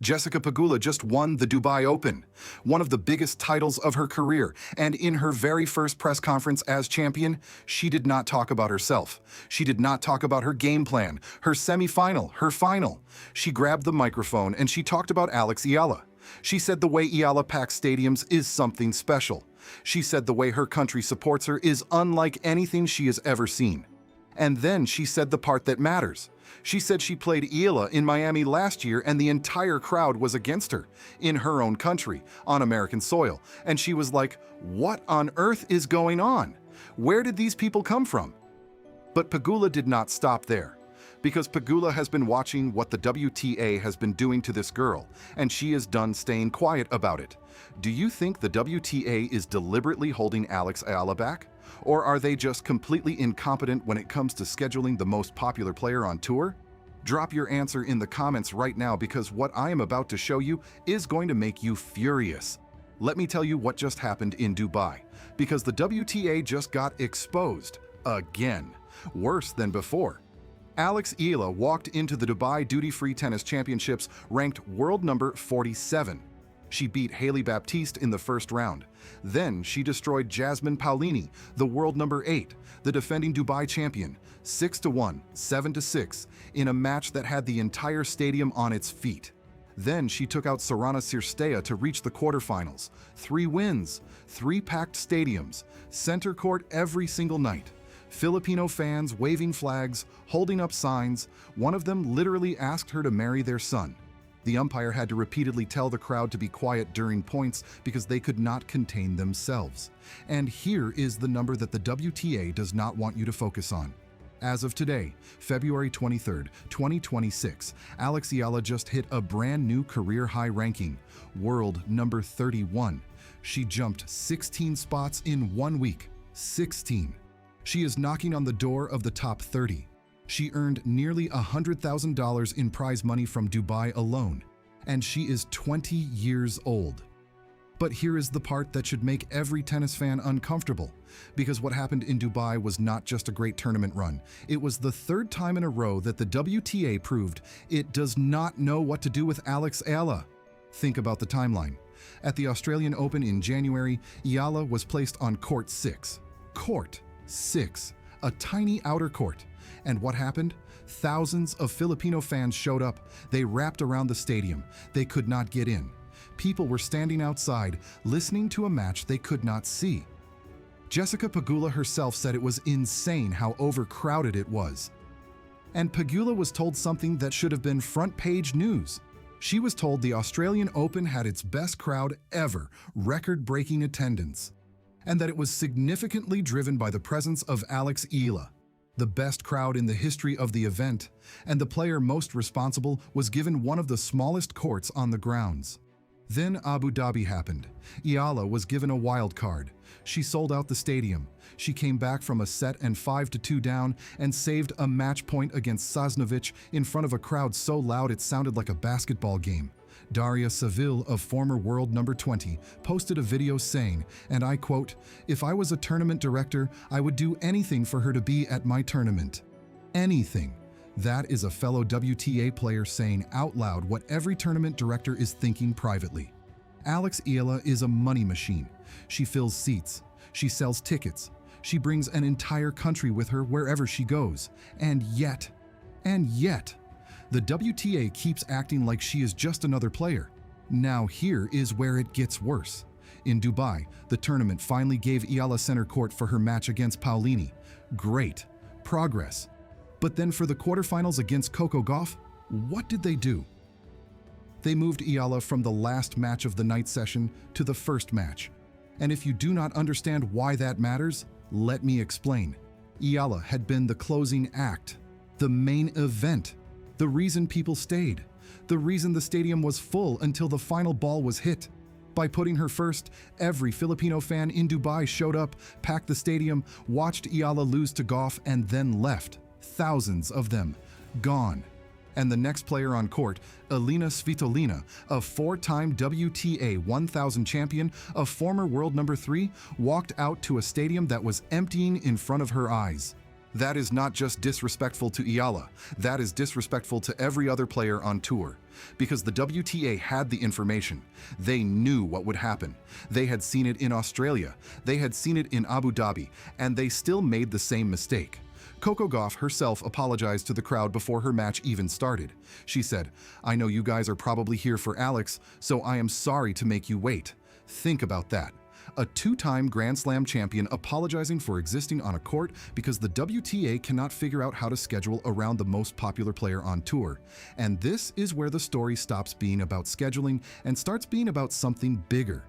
Jessica Pegula just won the Dubai Open, one of the biggest titles of her career, and in her very first press conference as champion, she did not talk about herself. She did not talk about her game plan, her semifinal, her final. She grabbed the microphone and she talked about Eala. She said the way Eala packs stadiums is something special. She said the way her country supports her is unlike anything she has ever seen. And then she said the part that matters. She said she played Eala in Miami last year and the entire crowd was against her, in her own country, on American soil. And she was like, what on earth is going on? Where did these people come from? But Pegula did not stop there, because Pegula has been watching what the WTA has been doing to this girl, and she is done staying quiet about it. Do you think the WTA is deliberately holding Eala back? Or are they just completely incompetent when it comes to scheduling the most popular player on tour? Drop your answer in the comments right now, because what I am about to show you is going to make you furious. Let me tell you what just happened in Dubai, because the WTA just got exposed again, worse than before. Eala walked into the Dubai Duty-Free Tennis Championships ranked world number 47. She beat Hailey Baptiste in the first round. Then she destroyed Jasmine Paolini, the world number 8, the defending Dubai champion, 6-1, 7-6, in a match that had the entire stadium on its feet. Then she took out Sorana Cirstea to reach the quarterfinals. 3 wins, 3 packed stadiums, center court every single night. Filipino fans waving flags, holding up signs. One of them literally asked her to marry their son. The umpire had to repeatedly tell the crowd to be quiet during points because they could not contain themselves. And here is the number that the WTA does not want you to focus on. As of today, February 23rd, 2026, Eala just hit a brand new career high ranking, world number 31. She jumped 16 spots in 1 week. 16. She is knocking on the door of the top 30. She earned nearly $100,000 in prize money from Dubai alone, and she is 20 years old. But here is the part that should make every tennis fan uncomfortable, because what happened in Dubai was not just a great tournament run. It was the 3rd time in a row that the WTA proved it does not know what to do with Eala. Think about the timeline. At the Australian Open in January, Eala was placed on court 6. Court 6, a tiny outer court. And what happened? Thousands of Filipino fans showed up. They wrapped around the stadium. They could not get in. People were standing outside, listening to a match they could not see. Jessica Pegula herself said it was insane how overcrowded it was. And Pegula was told something that should have been front-page news. She was told the Australian Open had its best crowd ever, record-breaking attendance, and that it was significantly driven by the presence of Eala, the best crowd in the history of the event, and the player most responsible was given one of the smallest courts on the grounds. Then Abu Dhabi happened. Eala was given a wild card. She sold out the stadium. She came back from a set and 5-2 down and saved a match point against Sasnovich in front of a crowd so loud it sounded like a basketball game. Daria Saville, of former world number 20, posted a video saying, and I quote, "If I was a tournament director, I would do anything for her to be at my tournament." Anything. That is a fellow WTA player saying out loud what every tournament director is thinking privately. Eala is a money machine. She fills seats. She sells tickets. She brings an entire country with her wherever she goes. And yet, the WTA keeps acting like she is just another player. Now here is where it gets worse. In Dubai, the tournament finally gave Eala center court for her match against Paolini. Great. Progress. But then for the quarterfinals against Coco Gauff, what did they do? They moved Eala from the last match of the night session to the first match. And if you do not understand why that matters, let me explain. Eala had been the closing act, the main event, the reason people stayed, the reason the stadium was full until the final ball was hit. By putting her first, every Filipino fan in Dubai showed up, packed the stadium, watched Eala lose to Gauff, and then left. Thousands of them. Gone. And the next player on court, Aryna Sabalenka, a 4-time WTA 1000 champion, a former world number 3, walked out to a stadium that was emptying in front of her eyes. That is not just disrespectful to Eala, that is disrespectful to every other player on tour. Because the WTA had the information. They knew what would happen. They had seen it in Australia, they had seen it in Abu Dhabi, and they still made the same mistake. Coco Gauff herself apologized to the crowd before her match even started. She said, "I know you guys are probably here for Alex, so I am sorry to make you wait." Think about that. A two-time Grand Slam champion apologizing for existing on a court because the WTA cannot figure out how to schedule around the most popular player on tour. And this is where the story stops being about scheduling and starts being about something bigger.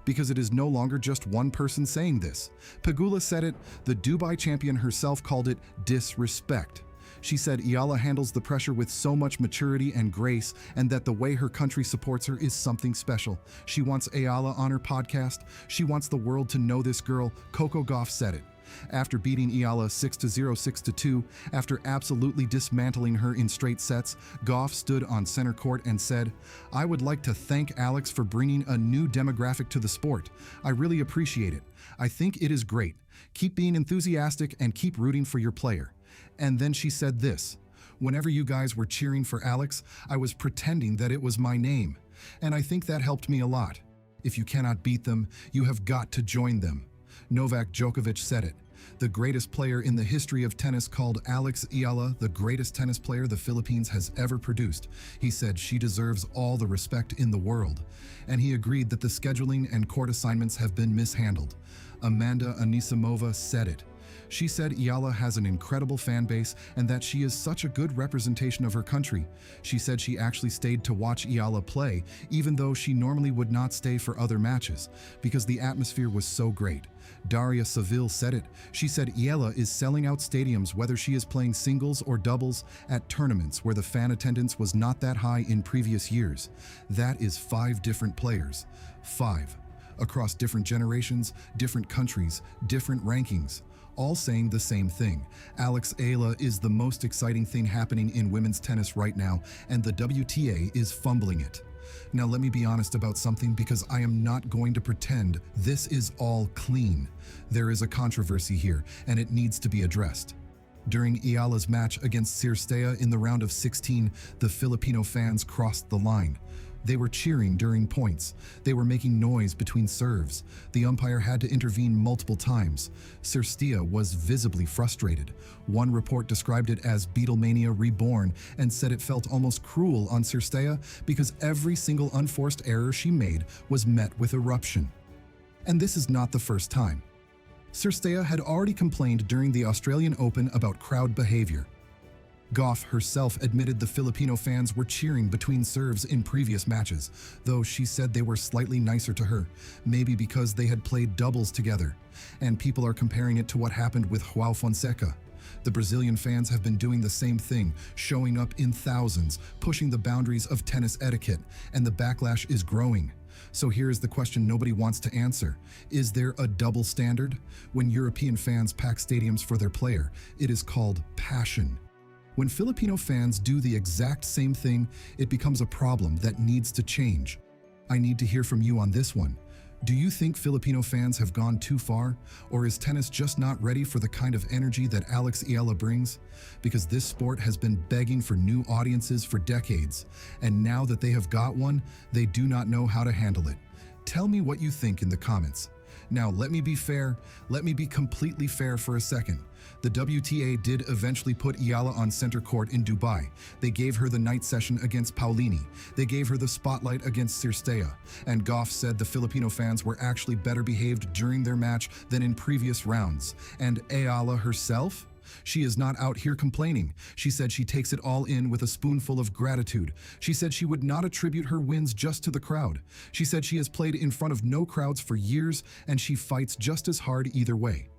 Because it is no longer just one person saying this. Pegula said it, the Dubai champion herself called it disrespect. She said Eala handles the pressure with so much maturity and grace, and that the way her country supports her is something special. She wants Eala on her podcast. She wants the world to know this girl. Coco Gauff said it. After beating Eala 6-0, 6-2, after absolutely dismantling her in straight sets, Gauff stood on center court and said, "I would like to thank Alex for bringing a new demographic to the sport. I really appreciate it. I think it is great. Keep being enthusiastic and keep rooting for your player." And then she said this, "Whenever you guys were cheering for Alex, I was pretending that it was my name. And I think that helped me a lot. If you cannot beat them, you have got to join them." Novak Djokovic said it. The greatest player in the history of tennis called Alex Eala the greatest tennis player the Philippines has ever produced. He said she deserves all the respect in the world. And he agreed that the scheduling and court assignments have been mishandled. Amanda Anisimova said it. She said Eala has an incredible fan base and that she is such a good representation of her country. She said she actually stayed to watch Eala play, even though she normally would not stay for other matches, because the atmosphere was so great. Aryna Sabalenka said it. She said Eala is selling out stadiums whether she is playing singles or doubles at tournaments where the fan attendance was not that high in previous years. That is 5 different players. 5. Across different generations, different countries, different rankings. All saying the same thing. Alex Eala is the most exciting thing happening in women's tennis right now, and the WTA is fumbling it. Now let me be honest about something, because I am not going to pretend this is all clean. There is a controversy here, and it needs to be addressed. During Eala's match against Cirstea in the round of 16, the Filipino fans crossed the line. They were cheering during points. They were making noise between serves. The umpire had to intervene multiple times. Cirstea was visibly frustrated. One report described it as Beatlemania reborn and said it felt almost cruel on Cirstea because every single unforced error she made was met with eruption. And this is not the first time. Cirstea had already complained during the Australian Open about crowd behavior. Gauff herself admitted the Filipino fans were cheering between serves in previous matches, though she said they were slightly nicer to her, maybe because they had played doubles together. And people are comparing it to what happened with João Fonseca. The Brazilian fans have been doing the same thing, showing up in thousands, pushing the boundaries of tennis etiquette, and the backlash is growing. So here is the question nobody wants to answer. Is there a double standard? When European fans pack stadiums for their player, it is called passion. When Filipino fans do the exact same thing, it becomes a problem that needs to change. I need to hear from you on this one. Do you think Filipino fans have gone too far? Or is tennis just not ready for the kind of energy that Alex Eala brings? Because this sport has been begging for new audiences for decades, and now that they have got one, they do not know how to handle it. Tell me what you think in the comments. Now, let me be fair. Let me be completely fair for a second. The WTA did eventually put Eala on center court in Dubai. They gave her the night session against Paulini. They gave her the spotlight against Cirstea. And Gauff said the Filipino fans were actually better behaved during their match than in previous rounds. And Eala herself? She is not out here complaining. She said she takes it all in with a spoonful of gratitude. She said she would not attribute her wins just to the crowd. She said she has played in front of no crowds for years, and she fights just as hard either way.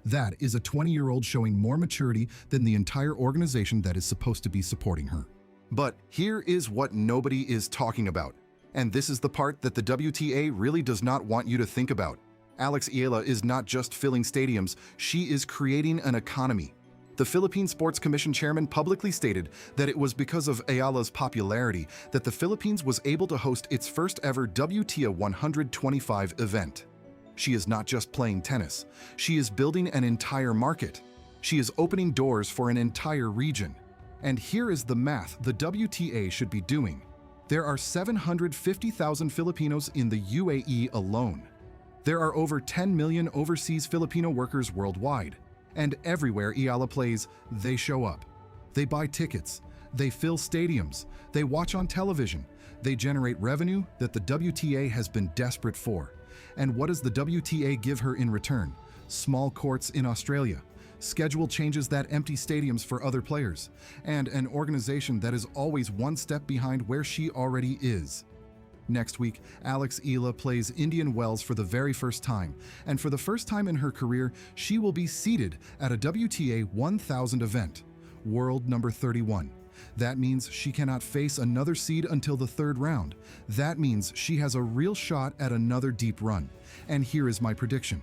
That is a 20-year-old showing more maturity than the entire organization that is supposed to be supporting her. But here is what nobody is talking about. And this is the part that the WTA really does not want you to think about. Alex Eala is not just filling stadiums, she is creating an economy. The Philippine Sports Commission chairman publicly stated that it was because of Eala's popularity that the Philippines was able to host its first ever WTA 125 event. She is not just playing tennis, she is building an entire market. She is opening doors for an entire region. And here is the math the WTA should be doing. There are 750,000 Filipinos in the UAE alone. There are over 10 million overseas Filipino workers worldwide. And everywhere Eala plays, they show up. They buy tickets. They fill stadiums. They watch on television. They generate revenue that the WTA has been desperate for. And what does the WTA give her in return? Small courts in Australia, schedule changes that empty stadiums for other players, and an organization that is always one step behind where she already is. Next week, Eala plays Indian Wells for the very first time, and for the first time in her career, she will be seeded at a WTA 1000 event, world number 31. That means she cannot face another seed until the third round. That means she has a real shot at another deep run. And here is my prediction.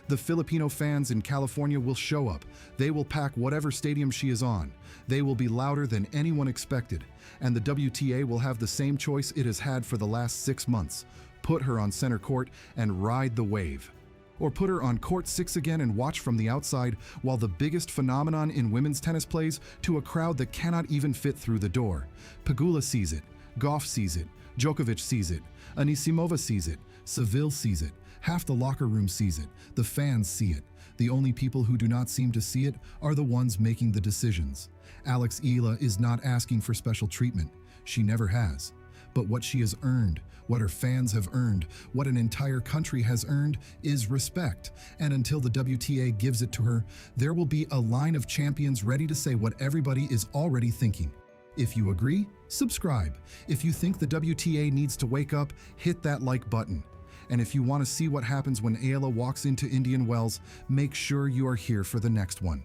The Filipino fans in California will show up. They will pack whatever stadium she is on. They will be louder than anyone expected. And the WTA will have the same choice it has had for the last 6 months. Put her on center court and ride the wave. Or put her on court 6 again and watch from the outside while the biggest phenomenon in women's tennis plays to a crowd that cannot even fit through the door. Pegula sees it. Gauff sees it. Djokovic sees it. Anisimova sees it. Seville sees it. Half the locker room sees it. The fans see it. The only people who do not seem to see it are the ones making the decisions. Eala is not asking for special treatment. She never has. But what she has earned, what her fans have earned, what an entire country has earned is respect. And until the WTA gives it to her, there will be a line of champions ready to say what everybody is already thinking. If you agree, subscribe. If you think the WTA needs to wake up, hit that like button. And if you want to see what happens when Eala walks into Indian Wells, make sure you are here for the next one.